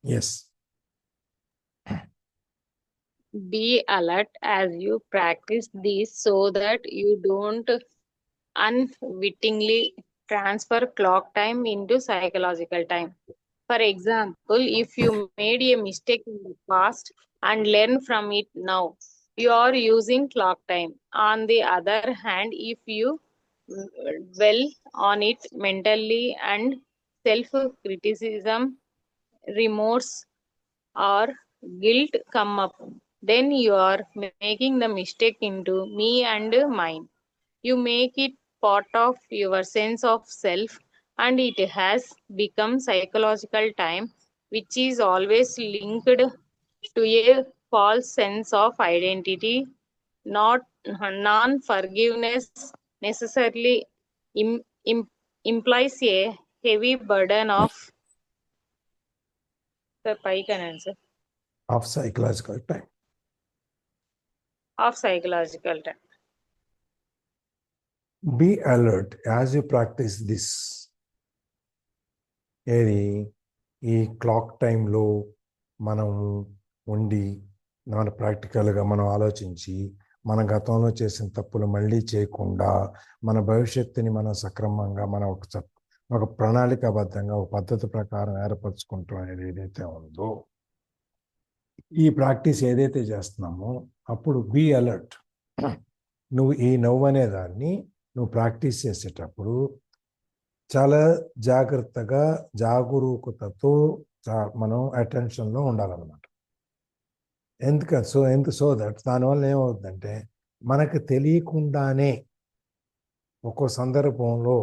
Yes. Be alert as you practice these so that you don't unwittingly transfer clock time into psychological time. For example, if you made a mistake in the past and learn from it now, you are using clock time. On the other hand, if you dwell on it mentally and self criticism, remorse, or guilt come up, then you are making the mistake into me and mine. You make it part of your sense of self, and it has become psychological time, which is always linked to a false sense of identity. Not non forgiveness necessarily im, im, implies a heavy burden the pike and answer of psychological time. of psychological time. Be alert as you practise this. ఏది ఈ clock టైంలో మనం ఉండి మన ప్రాక్టికల్గా మనం ఆలోచించి మన గతంలో చేసిన తప్పులు మళ్ళీ చేయకుండా మన భవిష్యత్తుని మనం సక్రమంగా మనం ఒక ప్రణాళికాబద్ధంగా ఒక పద్ధతి ప్రకారం ఏర్పరచుకుంటాం అనేది ఏదైతే ఉందో, ఈ ప్రాక్టీస్ ఏదైతే చేస్తున్నామో అప్పుడు బీ అలర్ట్. నువ్వు ఈ నవ్వు అనే దాన్ని నువ్వు ప్రాక్టీస్ చేసేటప్పుడు చాలా జాగ్రత్తగా జాగరూకతతో మనం అటెన్షన్లో ఉండాలన్నమాట. సో దట్ దానివల్ల ఏమవుతుందంటే మనకు తెలియకుండానే ఒక్కో సందర్భంలో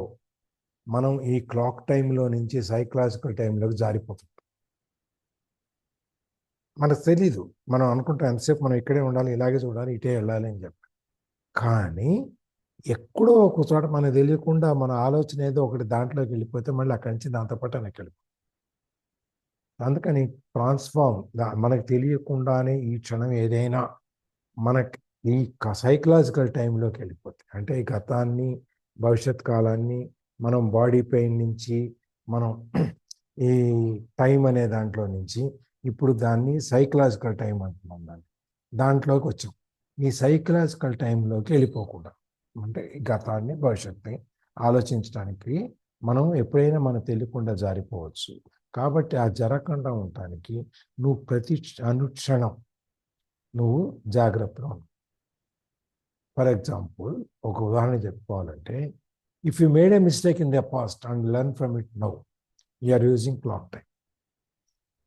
మనం ఈ క్లాక్ టైంలో నుంచి సైకలాజికల్ టైంలోకి జారిపోతుంది. మనకు తెలీదు, మనం అనుకుంటాం ఎంతసేపు మనం ఇక్కడే ఉండాలి, ఇలాగే చూడాలి, ఇటే వెళ్ళాలి అని చెప్పి. కానీ ఎక్కడో ఒక చోట మనకు తెలియకుండా మన ఆలోచన ఏదో ఒకటి దాంట్లోకి వెళ్ళిపోతే మళ్ళీ అక్కడి నుంచి దాంతోపాటు వెనక్కి వెళ్ళిపోతుంది. అందుకని మనకు తెలియకుండానే ఈ క్షణం ఏదైనా మనకి ఈ సైకలాజికల్ టైంలోకి వెళ్ళిపోతుంది. అంటే ఈ గతాన్ని భవిష్యత్ కాలాన్ని మనం బాడీ పెయిన్ నుంచి మనం ఈ టైం అనే దాంట్లో నుంచి ఇప్పుడు దాన్ని సైకలాజికల్ టైం అంటున్నాం, దాంట్లోకి వచ్చాం. ఈ సైకలాజికల్ టైంలోకి వెళ్ళిపోకుండా అంటే గతాన్ని భవిష్యత్తుని ఆలోచించడానికి మనం ఎప్పుడైనా మనకు తెలియకుండా జారిపోవచ్చు. కాబట్టి ఆ జరగకుండా ఉండటానికి నువ్వు ప్రతి అనుక్షణం నువ్వు జాగ్రత్తగా ఉండు. ఫర్ ఎగ్జాంపుల్ ఒక ఉదాహరణ చెప్పుకోవాలంటే, if you made a mistake in the past and learn from it now, you are using clock time.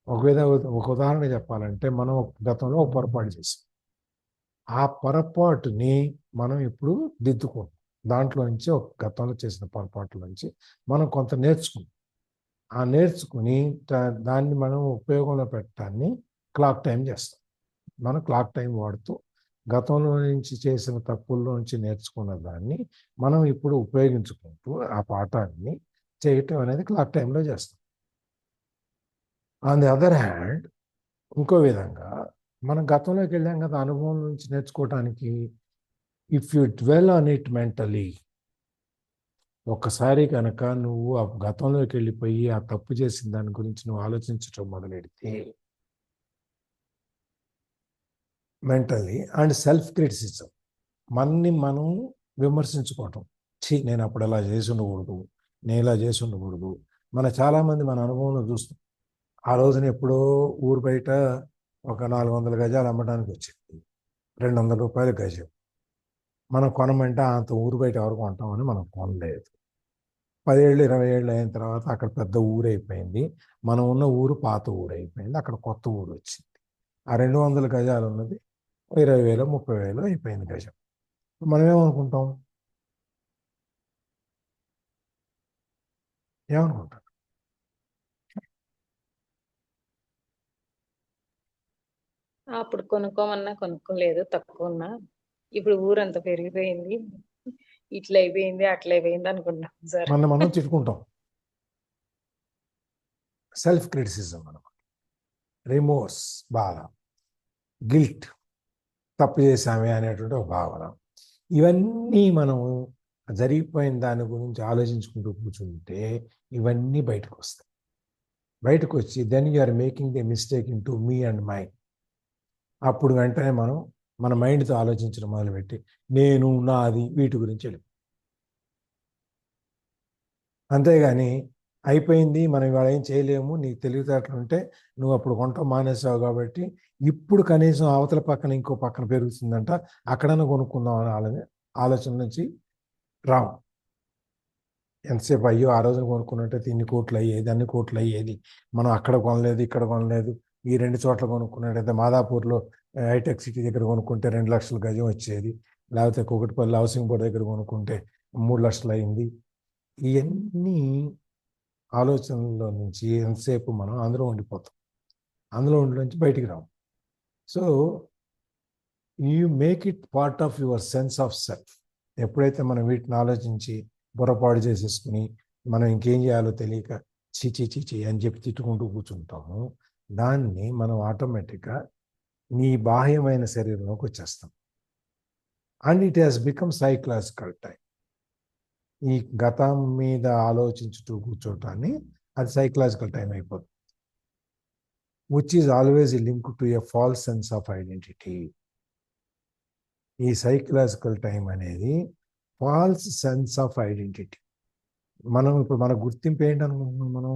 ఒక ఉదాహరణ చెప్పాలంటే, మనం గతంలో ఒక పొరపాటు చేసాం, ఆ పొరపాటుని మనం ఇప్పుడు దిద్దుకుంటాం. దాంట్లో నుంచి ఒక గతంలో చేసిన పొరపాట్ల నుంచి మనం కొంత నేర్చుకుంటాం. ఆ నేర్చుకుని దాన్ని మనం ఉపయోగంలో పెట్టడాన్ని క్లాక్ టైం చేస్తాం. మనం క్లాక్ టైం వాడుతూ గతంలో నుంచి చేసిన తప్పుల్లో నుంచి నేర్చుకున్న దాన్ని మనం ఇప్పుడు ఉపయోగించుకుంటూ ఆ పాఠాన్ని చేయటం అనేది క్లాక్ టైంలో చేస్తాం. ఆన్ ది అదర్ హ్యాండ్ ఇంకో విధంగా మనం గతంలోకి వెళ్ళాం కదా, అనుభవం నుంచి నేర్చుకోవటానికి. If you dwell on it mentally, ఒక్కసారి కనుక నువ్వు ఆ గతంలోకి వెళ్ళిపోయి ఆ తప్పు చేసిన దాని గురించి నువ్వు ఆలోచించటం మొదలెడితే మెంటల్లీ అండ్ సెల్ఫ్ క్రిటిసిజం, మనని మనం విమర్శించుకోవటం. నేను అప్పుడు అలా చేసి ఉండకూడదు, నేను ఇలా చేసి ఉండకూడదు. చాలామంది మన అనుభవంలో చూస్తాం, ఆ రోజున ఎప్పుడో ఊరు బయట ఒక 400 గజాలు అమ్మడానికి వచ్చింది, 200 రూపాయలు గజం. మనం కొనమంటే అంత ఊరు బయట ఎవరు కొంటామని మనం కొనలేదు. 10 ఏళ్ళు 20 ఏళ్ళు అయిన తర్వాత అక్కడ పెద్ద ఊరు అయిపోయింది, మనం ఉన్న ఊరు పాత ఊరు అయిపోయింది, అక్కడ కొత్త ఊరు వచ్చింది. ఆ 200 గజాలు ఉన్నది 20,000 30,000 అయిపోయింది గజం. మనం ఏమనుకుంటాం? ఏమనుకుంటాం? అప్పుడు కొనుక్కోమన్నా కొనుక్కోలేదు, తక్కువ ఉన్నా. ఇప్పుడు ఊరంతా పెరిగిపోయింది, ఇట్లా అయిపోయింది అట్లా అయిపోయింది అనుకుంటాం సార్. మనం తిట్టుకుంటాం. సెల్ఫ్ క్రిటిసిజం అనమాట. రిమోర్స్, బాధ, గిల్ట్, తప్పు చేశామే అనేటువంటి ఒక భావన. ఇవన్నీ మనం జరిగిపోయిన దాని గురించి ఆలోచించుకుంటూ కూర్చుంటే ఇవన్నీ బయటకు వస్తాయి. బయటకు వచ్చి then you are making the mistake in to me and my. అప్పుడు వెంటనే మనం మన మైండ్తో ఆలోచించడం మొదలుపెట్టి నేను నాది వీటి గురించి వెళ్ళి, అంతేగాని అయిపోయింది మనం ఇవాళ ఏం చేయలేము, నీకు తెలివితేటలు ఉంటే నువ్వు అప్పుడు కొనటం మానేసావు కాబట్టి ఇప్పుడు కనీసం అవతల పక్కన ఇంకో పక్కన పెరుగుతుందంట అక్కడన్నా కొనుక్కుందాం అని ఆలోచన నుంచి రావు. ఎంతసేపు అయ్యో ఆ రోజున కొనుక్కున్నట్టే ఇన్ని కోట్లు అయ్యేది, అన్ని కోట్లు అయ్యేది, మనం అక్కడ కొనలేదు ఇక్కడ కొనలేదు, ఈ 2 చోట్ల కొనుక్కున్నట్టయితే మాదాపూర్లో హైటెక్ సిటీ దగ్గర కొనుక్కుంటే 2 లక్షల గజం వచ్చేది, లేకపోతే కూకట్పల్లి హౌసింగ్ బోర్డు దగ్గర కొనుక్కుంటే 3 లక్షలు అయింది. ఇవన్నీ ఆలోచనల్లో నుంచి ఎంతసేపు మనం అందులో ఉండిపోతాం, అందులో నుంచి బయటికి రాము. So you make it part of your sense of self. ఎప్పుడైతే మనం వీటిని ఆలోచించి బుర్రపాడు చేసేసుకుని మనం ఇంకేం చేయాలో తెలియక చీచి చీచి అని చెప్పి తిట్టుకుంటూ కూర్చుంటాము, దాన్ని మనం ఆటోమేటిక్గా నీ బాహ్యమైన శరీరంలోకి వచ్చేస్తాం. And it has become psychological time. ఈ గతం మీద ఆలోచించుతూ కూర్చోటాన్ని అది సైకలాజికల్ టైం అయిపోతుంది, which is always link to a false sense of identity. ఈ సైకలాజికల్ టైం అనేది ఫాల్స్ సెన్స్ ఆఫ్ ఐడెంటిటీ. మనం ఇప్పుడు మన గుర్తింపు ఏంటనుకుంటున్నాం? మనం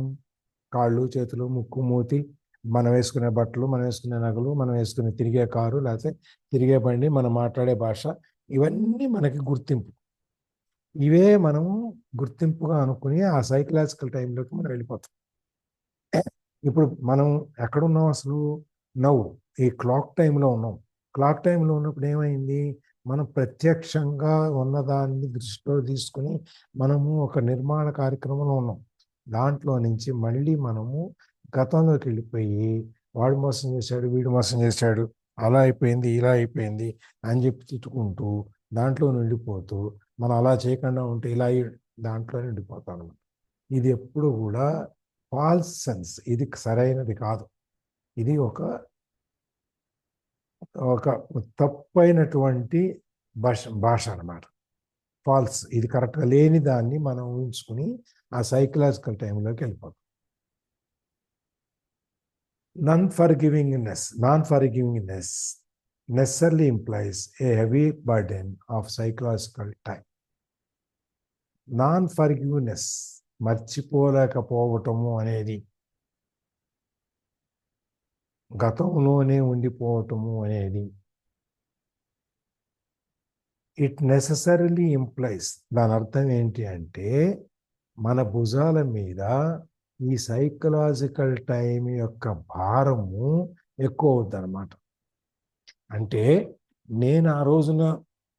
కాళ్ళు చేతులు ముక్కు మూతి, మనం వేసుకునే బట్టలు, మనం వేసుకునే నగలు, మనం వేసుకునే తిరిగే కారు లేకపోతే తిరిగే బండి, మనం మాట్లాడే భాష, ఇవన్నీ మనకి గుర్తింపు. ఇవే మనం గుర్తింపుగా అనుకుని ఆ సైకలాజికల్ టైంలోకి మనం వెళ్ళిపోతాం. ఇప్పుడు మనం ఎక్కడున్నాం అసలు? నవ్వు ఈ క్లాక్ టైంలో ఉన్నాం. క్లాక్ టైంలో ఉన్నప్పుడు ఏమైంది? మనం ప్రత్యక్షంగా ఉన్నదాన్ని దృష్టిలో తీసుకుని మనము ఒక నిర్మాణ కార్యక్రమంలో ఉన్నాం. దాంట్లో నుంచి మళ్ళీ మనము గతంలోకి వెళ్ళిపోయి వాడు మోసం చేశాడు, వీడు మోసం చేశాడు, అలా అయిపోయింది, ఇలా అయిపోయింది అని చెప్పి తిట్టుకుంటూ దాంట్లో నిండిపోతూ మనం అలా చేయకుండా ఉంటే ఇలా దాంట్లో నిండిపోతాం. ఇది ఎప్పుడు కూడా ఫాల్స్ సెన్స్, ఇది సరైనది కాదు. ఇది ఒక ఒక తప్పైనటువంటి భాష అన్నమాట. ఫాల్స్, ఇది కరెక్ట్గా లేని దాన్ని మనం ఊహించుకుని ఆ సైకలాజికల్ టైంలోకి వెళ్ళిపోతాం. Non forgivingness necessarily implies a heavy burden of psychological time. Non forgiveness, మర్చిపోలేకపోవటము అనేది, గతంలోనే ఉండిపోవటము అనేది, ఇట్ నెససరీలీ ఇంప్లైస్, దాని అర్థం ఏంటి అంటే మన భుజాల మీద ఈ సైకలాజికల్ టైం యొక్క భారము ఎక్కువ అవుద్ది అన్నమాట. అంటే నేను ఆ రోజున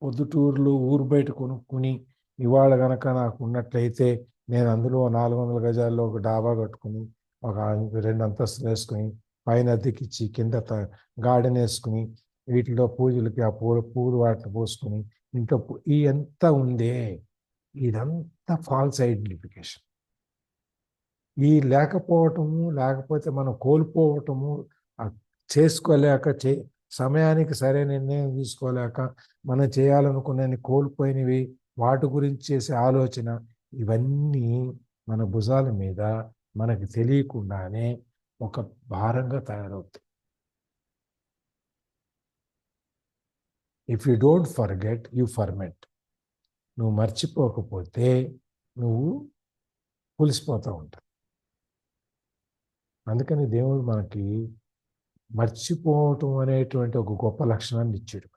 పొద్దుటూరులో ఊరు బయట కొనుక్కుని ఇవాళ గనక నాకు ఉన్నట్లయితే నేను అందులో 400 గజాల్లో ఒక డాబా కట్టుకుని ఒక 2 అంతస్తులు వేసుకుని పైన అద్దెకిచ్చి కింద గార్డెన్ వేసుకుని వీటిలో పూజలకి ఆ పూలు వాటిని పోసుకుని ఇంట్లో ఈ ఎంత ఉందే, ఇదంతా ఫాల్స్ ఐడెంటిఫికేషన్. ఈ లేకపోవటము, లేకపోతే మనం కోల్పోవటము, చేసుకోలేక సమయానికి సరైన నిర్ణయం తీసుకోలేక మనం చేయాలనుకున్నవి కోల్పోయినవి, వాటి గురించి చేసే ఆలోచన, ఇవన్నీ మన భుజాల మీద మనకి తెలియకుండానే ఒక భారంగా తయారవుతాయి. If you don't forget you ferment. నువ్వు మర్చిపోకపోతే నువ్వు పులిసిపోతూ ఉంటావు. అందుకని దేవుడు మనకి మర్చిపోవటం అనేటువంటి ఒక గొప్ప లక్షణాన్ని ఇచ్చాడు.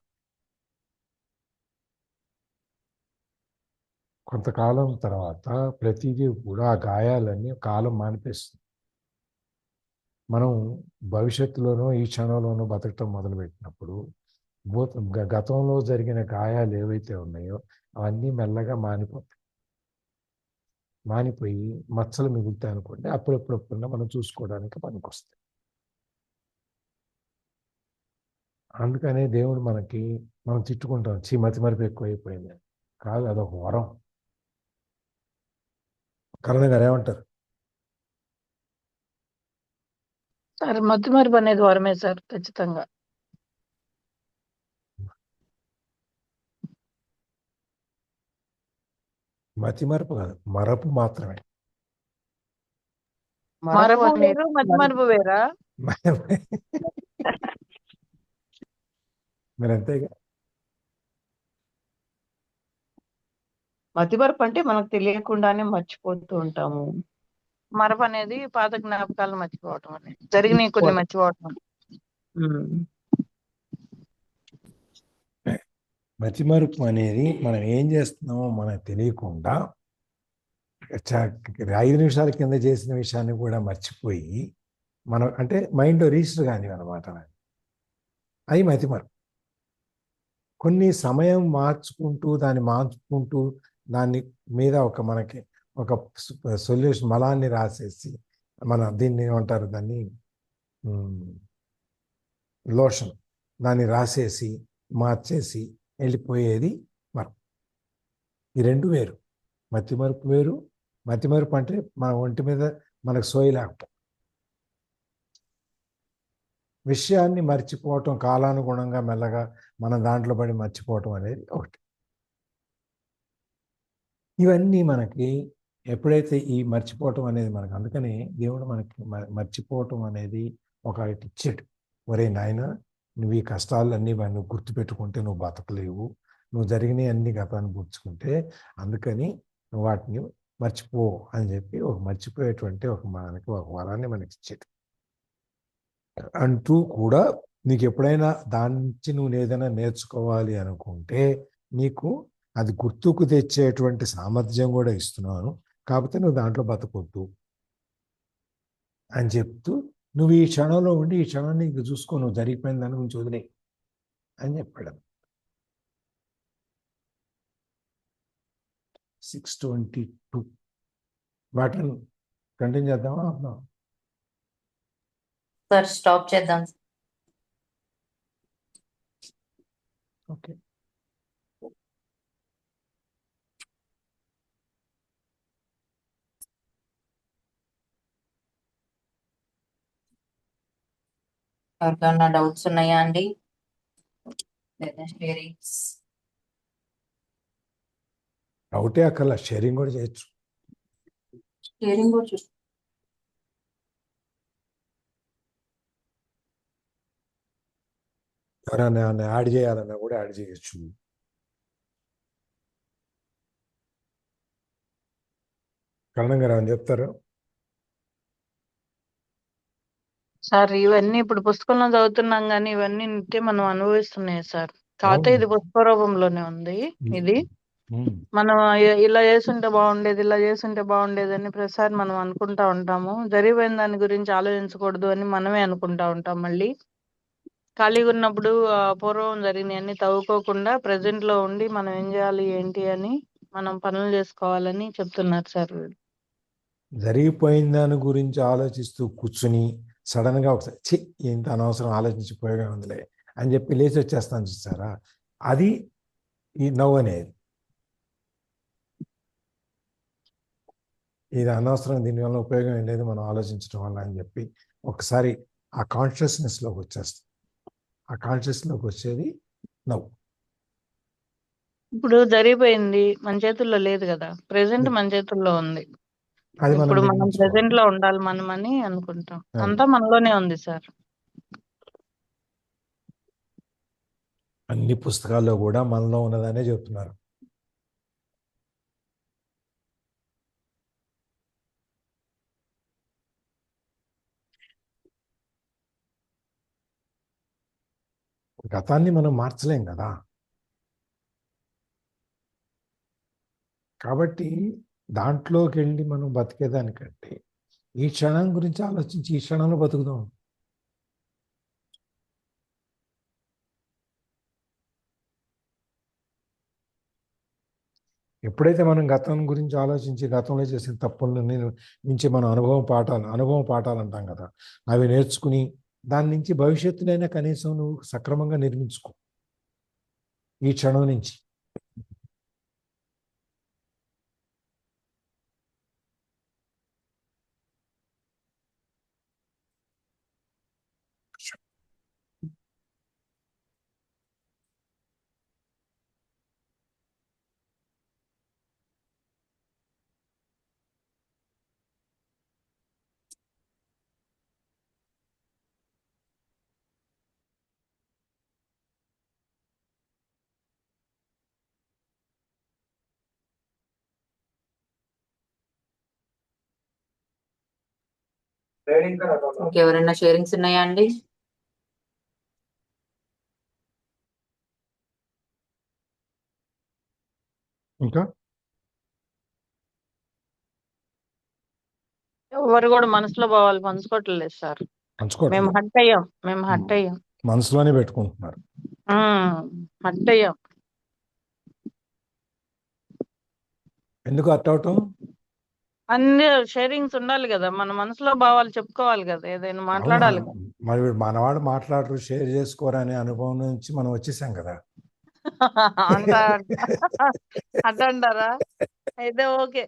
కొంతకాలం తర్వాత ప్రతిదీ కూడా ఆ గాయాలన్నీ కాలం మానిపిస్తుంది. మనం భవిష్యత్తులోనో ఈ క్షణంలోనో బతకటం మొదలుపెట్టినప్పుడు గతంలో జరిగిన గాయాలు ఏవైతే ఉన్నాయో అవన్నీ మెల్లగా మానిపోయి మచ్చలు మిగులుతాయి అనుకోండి. అప్పుడప్పుడప్పుడున్నా మనం చూసుకోవడానికి పనికొస్తాయి. అందుకనే దేవుడు మనకి, మనం తిట్టుకుంటాం మతి మరపు ఎక్కువైపోయింది కాదు, అదొక వరం. కరుణ గారు ఏమంటారు? సార్ మతిమరుపు అనేది వరమే సార్, ఖచ్చితంగా. మతి మరపు కాదు, మరపు మాత్రమే. మరపు మరపు అనేది వేరు మతిమరుపు వేరా? మరి అంతేగా. మతిమరుపు అంటే మనకు తెలియకుండానే మర్చిపోతూ ఉంటాము. మరపు అనేది పాత జ్ఞాపకాలు మర్చిపోవటం అనేది, జరిగినవి కొన్ని మర్చిపోవటం. మతిమరుపు అనేది మనం ఏం చేస్తున్నామో మనకు తెలియకుండా 5 నిమిషాల కింద చేసిన విషయాన్ని కూడా మర్చిపోయి మనం అంటే మైండ్లో రిజిస్టర్ కానివి అనమాట. అవి మతిమరుపు. కొన్ని సమయం మార్చుకుంటూ దాని మీద మనకి ఒక సొల్యూషన్ మలాన్ని రాసేసి దీన్ని ఏమంటారు, దాన్ని లోషన్, దాన్ని రాసేసి మార్చేసి వెళ్ళిపోయేది మరపు. ఈ రెండు వేరు. మతిమరుపు వేరు. మతిమరుపు అంటే మన ఒంటి మీద మనకు సోయి లేకపోవడం, విషయాన్ని మర్చిపోవటం, కాలానుగుణంగా మెల్లగా మనం దాంట్లో పడి మర్చిపోవటం అనేది ఒకటి. ఇవన్నీ మనకి ఎప్పుడైతే ఈ మర్చిపోవటం అనేది మనకు, అందుకని దేవుడు మనకి మర్చిపోవటం అనేది ఒకటి ఇచ్చాడు. ఒరే నాయన, నువ్వు ఈ కష్టాలన్నీ నువ్వు గుర్తుపెట్టుకుంటే నువ్వు బతకలేవు, నువ్వు జరిగినవి అన్ని గతాన్ని గుర్చుకుంటే, అందుకని నువ్వు వాటిని మర్చిపో అని చెప్పి మర్చిపోయేటువంటి మనకి ఒక వరాన్ని మనకి ఇచ్చాడు. అంటూ కూడా నీకు ఎప్పుడైనా దాని నుంచి నువ్వు ఏదైనా నేర్చుకోవాలి అనుకుంటే నీకు అది గుర్తుకు తెచ్చేటువంటి సామర్థ్యం కూడా ఇస్తున్నాను, కాకపోతే నువ్వు దాంట్లో బతకొద్దు అని చెప్తూ, నువ్వు ఈ క్షణంలో ఉండి ఈ క్షణాన్ని ఇంక చూసుకో, నువ్వు జరిగిపోయిన దాని గురించి వదిలే అని చెప్పాడు. 6:22 వాటిని కంటిన్యూ చేద్దామా? సార్ స్టాప్ చేద్దాం. ఓకే. ఎవరికైనా డౌట్స్ ఉన్నాయా అండి? డౌటే అక్కర్లా, షేరింగ్ కూడా చేయొచ్చు. షేరింగ్ కూడా చూసి ఎవరైనా యాడ్ చేయాలన్నా కూడా యాడ్ చేయొచ్చు. కరణం గారు అని చెప్తారు. సార్ ఇవన్నీ ఇప్పుడు పుస్తకంలో చదువుతున్నాం కానీ ఇవన్నీ నిత్యం మనం అనుభవిస్తున్నాయి సార్. కాకపోతే ఇది పుస్తక రూపంలోనే ఉంది. ఇది మనం ఇలా చేస్తుంటే బాగుండేది, ఇలా చేస్తుంటే బాగుండేది అని ప్రతిసారి మనం అనుకుంటా ఉంటాము. జరిగిపోయిన దాని గురించి ఆలోచించకూడదు అని మనమే అనుకుంటా ఉంటాం. మళ్ళీ ఖాళీగా ఉన్నప్పుడు పూర్వం జరిగినవి అన్ని తవ్వుకోకుండా ప్రెసెంట్ లో ఉండి మనం ఏం చేయాలి ఏంటి అని మనం పనులు చేసుకోవాలని చెప్తున్నారు సార్. జరిగిపోయిన దాని గురించి ఆలోచిస్తూ కూర్చుని సడన్ గా ఒకసారి ఇంత అనవసరం ఆలోచించిపోయే ఉందిలే అని చెప్పి లేచి వచ్చేస్తాను చూసారా, అది ఈ నవ్వు అనేది. ఇది అనవసరం, దీనివల్ల ఉపయోగం ఏం లేదు మనం ఆలోచించడం వల్ల అని చెప్పి ఒకసారి ఆ కాన్షియస్నెస్లోకి వచ్చేస్తాం. ఆ కాన్షియస్లోకి వచ్చేది నవ్వు. ఇప్పుడు జరిగిపోయింది, మన చేతుల్లో లేదు కదా, ప్రెసెంట్ మన చేతుల్లో ఉంది. ఇప్పుడు మనం ప్రెసెంట్ లో ఉండాలి మనం అని అనుకుంటాం. అంతా మనలోనే ఉంది సార్. అన్ని పుస్తకాల్లో కూడా మనలో ఉన్నదనే చెప్తున్నారు. గతాన్ని మనం మార్చలేం కదా, కాబట్టి దాంట్లోకి వెళ్ళి మనం బతికేదానికంటే ఈ క్షణం గురించి ఆలోచించి ఈ క్షణంలో బతుకుదాం. ఎప్పుడైతే మనం గతం గురించి ఆలోచించి గతంలో చేసిన తప్పుల నుంచి మనం అనుభవం పాఠాలు అంటాం కదా, అవి నేర్చుకుని దాని నుంచి భవిష్యత్తునైనా కనీసం నువ్వు సక్రమంగా నిర్మించుకో ఈ క్షణం నుంచి. ఇంకెవరైనా షేరింగ్స్ ఉన్నాయా అండి? ఇంకా ఎవరు కూడా మనసులో భావాలు పంచుకోవట్లేదు సార్. మేము పంచుకోవట్లేదు, హట్ అయ్యాం, మేము హట్ అయ్యాం, మనసులోనే పెట్టుకుంటున్నారు. హట్ అయ్యాం. ఎందుకు అట్ అవటం? అన్ని షేరింగ్స్ ఉండాలి కదా, మన మనసులో భావాలు చెప్పుకోవాలి కదా, ఏదైనా అవునా? మాట్లాడాలి కదా. మరి మనవాడు మాట్లాడరు, షేర్ చేసుకోరు అనే అనుభవం నుంచి మనం వచ్చేసాం కదా. అంటా అట్ట అంటారా? అయితే ఓకే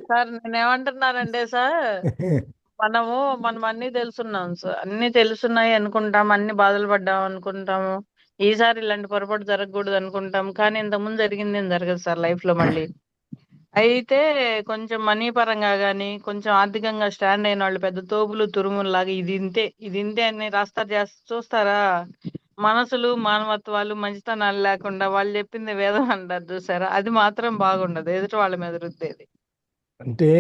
సార్. నేనేమంటున్నానంటే సార్, మనం అన్ని తెలుసున్నాం సార్, అన్ని తెలుసున్నాయి అనుకుంటాం, అన్ని బాధలు పడ్డాం అనుకుంటాము, ఈసారి ఇలాంటి పొరపాటు జరగకూడదు అనుకుంటాం, కానీ ఇంతకుముందు జరిగింది ఏం జరగదు సార్ లైఫ్ లో మళ్ళీ. అయితే కొంచెం మనీ పరంగా గానీ, కొంచెం ఆర్థికంగా స్టాండ్ అయిన వాళ్ళు పెద్ద తోపులు తురుముల్లాగా ఇది ఇంతే అని చూస్తారా? మనసులు, మానవత్వాలు, మంచితనాలు లేకుండా వాళ్ళు చెప్పింది వేదం అంటారు చూసారా, అది మాత్రం బాగుండదు ఎదుటి వాళ్ళ మీద రుద్దేది. అంటే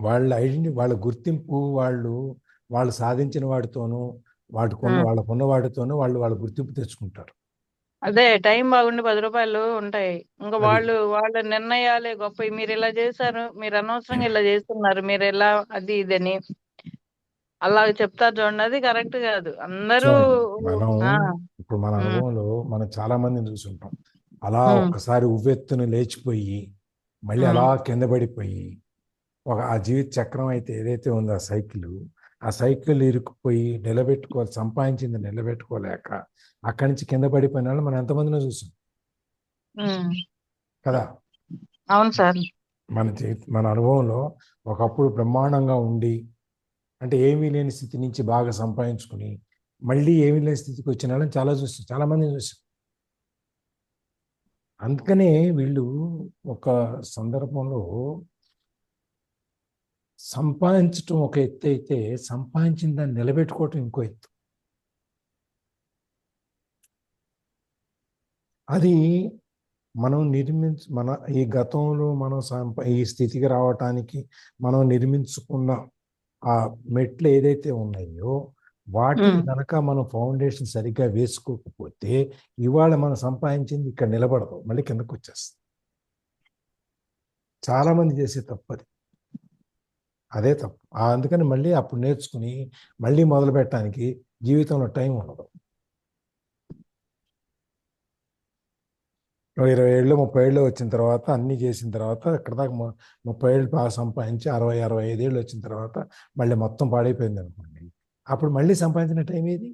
వాళ్ళ గుర్తింపు వాళ్ళు సాధించిన వాటితోనూ వాళ్ళకున్న వాటితోనూ వాళ్ళ గుర్తింపు తెచ్చుకుంటారు. అదే టైం బాగుండి 10 రూపాయలు ఉంటాయి, ఇంకా అది వాళ్ళ నిర్ణయాలే గొప్ప. మీరు ఇలా చేశారు, మీరు అనవసరంగా ఇలా చేస్తున్నారు, మీరు ఎలా అది ఇదని అలా చెప్తారు చూడండి, అది కరెక్ట్ కాదు. అందరూ చూడండి, ఇప్పుడు మన ఉమ్, అనుభవంలో మనం చాలా మందిని చూసుంటాం. అలా ఉమ్, ఒక్కసారి ఉవ్వెత్తున లేచిపోయి మళ్ళీ అలా కింద పడిపోయి ఆ జీవిత చక్రం అయితే ఏదైతే ఉందో ఆ సైకిల్ ఇరుక్కుపోయి సంపాదించింది నిలబెట్టుకోలేక అక్కడి నుంచి కింద పడిపోయిన వాళ్ళు మనం ఎంతమందినో చూసాం కదా. అవును సార్. మన అనుభవంలో ఒకప్పుడు బ్రహ్మాండంగా ఉండి, అంటే ఏమీ లేని స్థితి నుంచి బాగా సంపాదించుకుని మళ్ళీ ఏమీ లేని స్థితికి వచ్చిన వాళ్ళని చాలా మందిని చూసాం. అందుకనే వీళ్ళు ఒక సందర్భంలో సంపాదించటం ఒక ఎత్తు అయితే, సంపాదించిన దాన్ని నిలబెట్టుకోవటం ఇంకో ఎత్తు. అది మనం మన ఈ గతంలో మనం ఈ స్థితికి రావటానికి మనం నిర్మించుకున్న ఆ మెట్లు ఏదైతే ఉన్నాయో వాటిని కనుక మనం ఫౌండేషన్ సరిగ్గా వేసుకోకపోతే ఇవాళ మనం సంపాదించింది ఇక్కడ నిలబడదు, మళ్ళీ కిందకు వచ్చేస్తుంది. చాలా మంది చేసే తప్పు అదే తప్పు. అందుకని మళ్ళీ అప్పుడు నేర్చుకుని మళ్ళీ మొదలు పెట్టడానికి జీవితంలో టైం ఉండదు. 20 ఏళ్ళు 30 ఏళ్ళు వచ్చిన తర్వాత అన్నీ చేసిన తర్వాత ఇక్కడ దాకా 30 ఏళ్ళు బాగా సంపాదించి 60-65 ఏళ్ళు వచ్చిన తర్వాత మళ్ళీ మొత్తం పాడైపోయింది అనుకోండి, అప్పుడు మళ్ళీ సంపాదించిన టైం ఏది?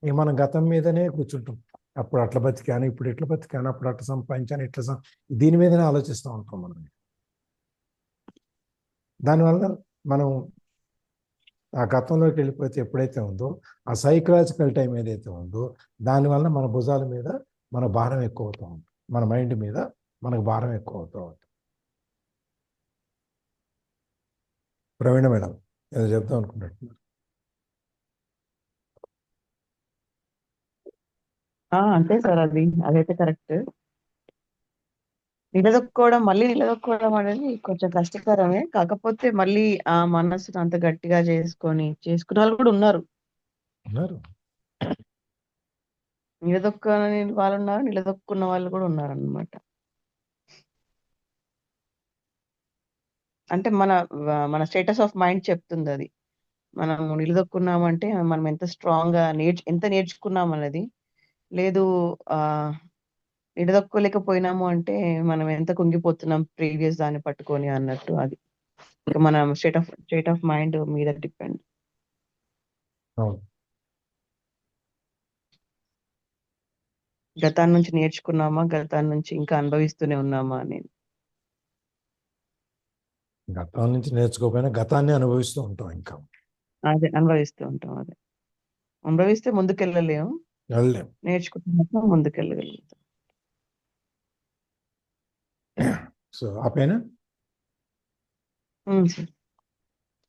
మనం గతం మీదనే కూర్చుంటాం. అప్పుడు అట్లా బతికాను, ఇప్పుడు ఇట్లా బతికాను, అప్పుడు అట్లా సంపాదించాను, దీని మీదనే ఆలోచిస్తూ ఉంటాం మనం. దానివల్ల మనం ఆ గతంలోకి వెళ్ళిపోతే ఎప్పుడైతే ఉందో ఆ సైకలాజికల్ టైం ఏదైతే ఉందో దానివల్ల మన భుజాల మీద మన భారం ఎక్కువ అవుతూ ఉంటుంది, మన మైండ్ మీద మనకు భారం ఎక్కువ అవుతూ ఉంటుంది. ప్రవీణ మేడం ఏదో చెప్తాం అనుకుంటున్నారు. అంతే సార్, అదైతే కరెక్ట్. మళ్ళీ నిలదొక్కుకోవడం అనేది కొంచెం కష్టకరమే. కాకపోతే మళ్ళీ ఆ మనసును అంత గట్టిగా చేసుకునే వాళ్ళు కూడా ఉన్నారు. నిలదొక్కని వాళ్ళు ఉన్నారు, నిలదొక్కున్న వాళ్ళు కూడా ఉన్నారు అన్నమాట. అంటే మన స్టేటస్ ఆఫ్ మైండ్ చెప్తుంది అది. మనం నిలదొక్కున్నామంటే మనం ఎంత స్ట్రాంగ్ గా ఎంత నేర్చుకున్నాం అనేది. లేదు నిలదొక్కోలేకపోయినాము అంటే మనం ఎంత కుంగిపోతున్నాం ప్రీవియస్ దాన్ని పట్టుకొని అన్నట్టు. అది మన స్టేట్ ఆఫ్ మైండ్ మీద డిపెండ్. గతాన్ని నుంచి నేర్చుకున్నామా, గతాన్ని నుంచి ఇంకా అనుభవిస్తూనే ఉన్నామా అనేది. గతం నుంచి నేర్చుకోకపోయినా గతాన్ని అనుభవిస్తూ ఉంటాం, ఇంకా అదే అనుభవిస్తూ ఉంటాం. అదే అనుభవిస్తే ముందుకెళ్ళలేము, నేర్చుకుంటున్నప్పుడు ముందుకెళ్ళగలుగుతాం. సో ఆ పైన సార్